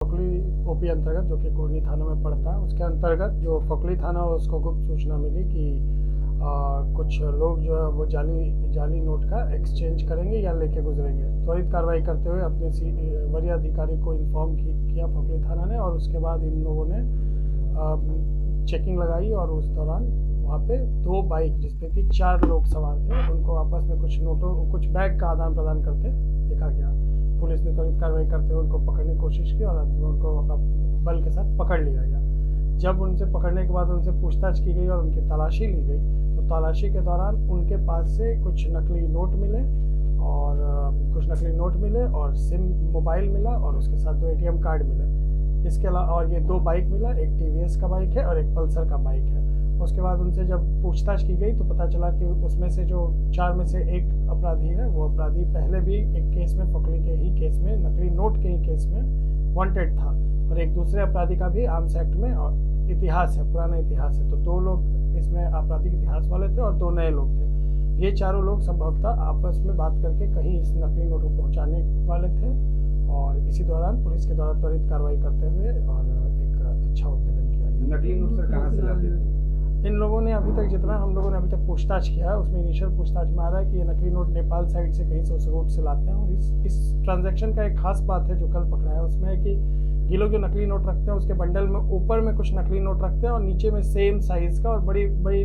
फोकली OP अंतर्गत जो कि कुर्नी थाना में पड़ता है, उसके अंतर्गत जो फोकली थाना है उसको गुप्त सूचना मिली कि कुछ लोग जो है वो जाली नोट का एक्सचेंज करेंगे या लेके गुजरेंगे। त्वरित कार्रवाई करते हुए अपने वरीय अधिकारी को इन्फॉर्म किया फोकली थाना ने, और उसके बाद इन लोगों ने चेकिंग लगाई और उस दौरान वहाँ पे 2 बाइक जिसपे कि 4 लोग सवार थे, उनको आपस में कुछ बैग का आदान प्रदान करते देखा गया। पुलिस ने त्वरित कार्रवाई करते हुए उनको पकड़ने की कोशिश की और अंत में उनको बल के साथ पकड़ लिया गया। जब उनसे पकड़ने के बाद उनसे पूछताछ की गई और उनकी तलाशी ली गई, तो तलाशी के दौरान उनके पास से कुछ नकली नोट मिले और सिम मोबाइल मिला और उसके साथ 2 ATM कार्ड मिले। इसके अलावा और ये 2 बाइक मिला, एक TVS का बाइक है और एक पल्सर का बाइक है। उसके बाद उनसे जब पूछताछ की गई तो पता चला कि उसमें से जो 4 में से एक अपराधी है, वो अपराधी पहले भी एक केस में, फोकली के ही केस में, नकली नोट के ही केस में वांटेड था, और एक दूसरे अपराधी का भी आर्म्स एक्ट में इतिहास है, पुराना इतिहास है। तो 2 लोग इसमें आपराधिक इतिहास वाले थे और 2 नए लोग थे। ये चारों लोग संभवतः आपस में बात करके कहीं इस नकली नोट को पहुँचाने वाले थे, और इसी दौरान पुलिस के द्वारा त्वरित कार्रवाई करते हुए और एक अच्छा उद्भेदन किया गया। नकली नोट सर कहाँ से लाते थे? इन लोगों ने अभी तक जितना हम लोगों ने अभी तक पूछताछ किया है उसमें इनिशियल पूछताछ में आ रहा है कि ये नकली नोट नेपाल साइड से कहीं से उस रूट से लाते हैं। और इस ट्रांजैक्शन का एक खास बात है जो कल पकड़ा है, उसमें है कि ये लोग जो नकली नोट रखते हैं उसके बंडल में ऊपर में कुछ नकली नोट रखते हैं और नीचे में सेम साइज़ का और बड़ी बड़ी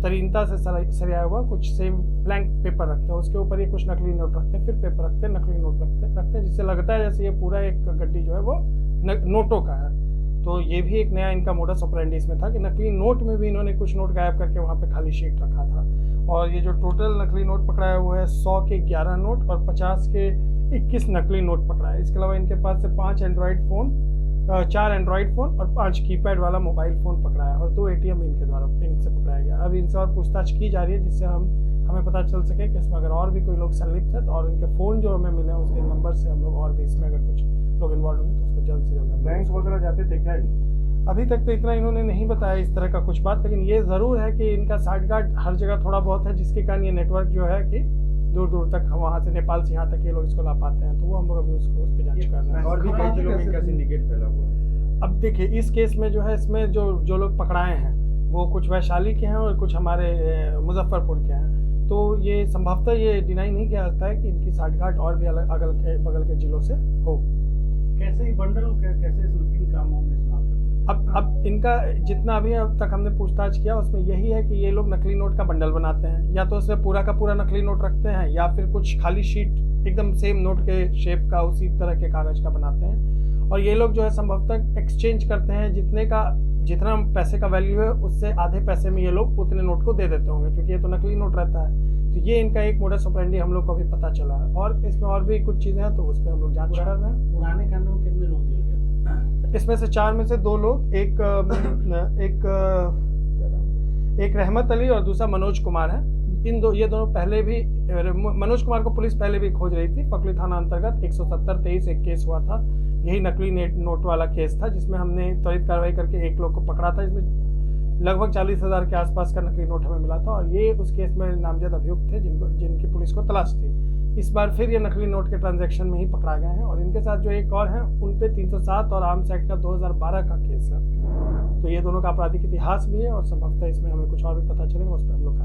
तरीनता से सरिया हुआ कुछ सेम ब्लैंक पेपर रखते हैं, उसके ऊपर ये कुछ नकली नोट रखते हैं, फिर पेपर रखते हैं, नकली नोट रखते हैं, जिससे लगता है जैसे ये पूरा एक गड्डी जो है वो नोटों का है। तो ये भी एक नया इनका मोडस ऑपरेंडी इसमें था कि नकली नोट में भी इन्होंने कुछ नोट गायब करके वहाँ पे खाली शीट रखा था। और ये जो टोटल नकली नोट पकड़ा है वो है 100 के 11 नोट और 50 के 21 नकली नोट पकड़ा है। इसके अलावा इनके पास से 4 एंड्रॉयड फ़ोन और 5 कीपैड वाला मोबाइल फ़ोन पकड़ा है और 2 ATM इनके द्वारा इनसे पकड़ाया गया। अब इनसे और पूछताछ की जा रही है जिससे हमें पता चल सके कि इसमें अगर और भी कोई लोग संलिप्त है तो, और इनके फ़ोन जो हमें मिले हैं उसके नंबर से हम लोग और भी इसमें अगर कुछ लोग इन्वॉल्व होंगे तो उसको जल्द से जल्द। बैंक वगैरह जाते थे क्या? अभी तक तो इतना इन्होंने नहीं बताया इस तरह का कुछ बात, लेकिन ये ज़रूर है कि इनका साठगांठ हर जगह थोड़ा बहुत है, जिसके कारण ये नेटवर्क जो है कि दूर दूर तक हम वहाँ से नेपाल से यहाँ तक ये लोग इसको ला पाते हैं। तो वो हम लोग अभी उस पर जांच कर रहे हैं। और भी कई जिलों में इनका सिंडिकेट फैला हुआ है। अब देखिए इस केस में जो है, इसमें जो लोग पकड़ाए हैं वो कुछ वैशाली के हैं और कुछ हमारे मुजफ्फरपुर के हैं। तो ये संभवतः ये डिनाई नहीं किया जाता है कि इनकी साठगांठ और भी अगल के बगल के जिलों से हो। कैसे बंडल कैसे किन कामों में इस्तेमाल करते हैं? अब इनका जितना अभी अब तक हमने पूछताछ किया उसमें यही है कि ये लोग नकली नोट का बंडल बनाते हैं, या तो उसमें पूरा का पूरा नकली नोट रखते हैं या फिर कुछ खाली शीट एकदम सेम नोट के शेप का उसी तरह के कागज़ का बनाते हैं। और ये लोग जो है संभवतः एक्सचेंज करते हैं, जितना पैसे का वैल्यू है उससे आधे पैसे में ये लोग उतने नोट को दे देते होंगे, क्योंकि ये तो नकली नोट रहता है। तो ये इनका एक मोडस ऑपरेंडी हम लोग को अभी पता चला है, और इसमें और भी कुछ चीज़ें हैं तो उस पर हम लोग जाँच कर रहे हैं। पुराने कांडों में कितने लोग जेल गए? इसमें से 4 में से 2 लोग, एक रहमत अली और दूसरा मनोज कुमार है। ये दोनों पहले भी, मनोज कुमार को पुलिस पहले भी खोज रही थी। फोकली थाना अंतर्गत 170-23 एक केस हुआ था, यही नकली नोट वाला केस था, जिसमें हमने त्वरित कार्रवाई करके एक लोग को पकड़ा था। इसमें लगभग 40,000 के आसपास का नकली नोट हमें मिला था, और ये उस केस में नामजद अभियुक्त थे जिनकी पुलिस को तलाश थी। इस बार फिर ये नकली नोट के ट्रांजैक्शन में ही पकड़ा गए हैं, और इनके साथ जो एक और हैं उन पे 307 और आर्म्स एक्ट का 2012 का केस है। तो ये दोनों का आपराधिक इतिहास भी है, और संभवतः इसमें हमें कुछ और भी पता चलेगा, उस पर हम लोग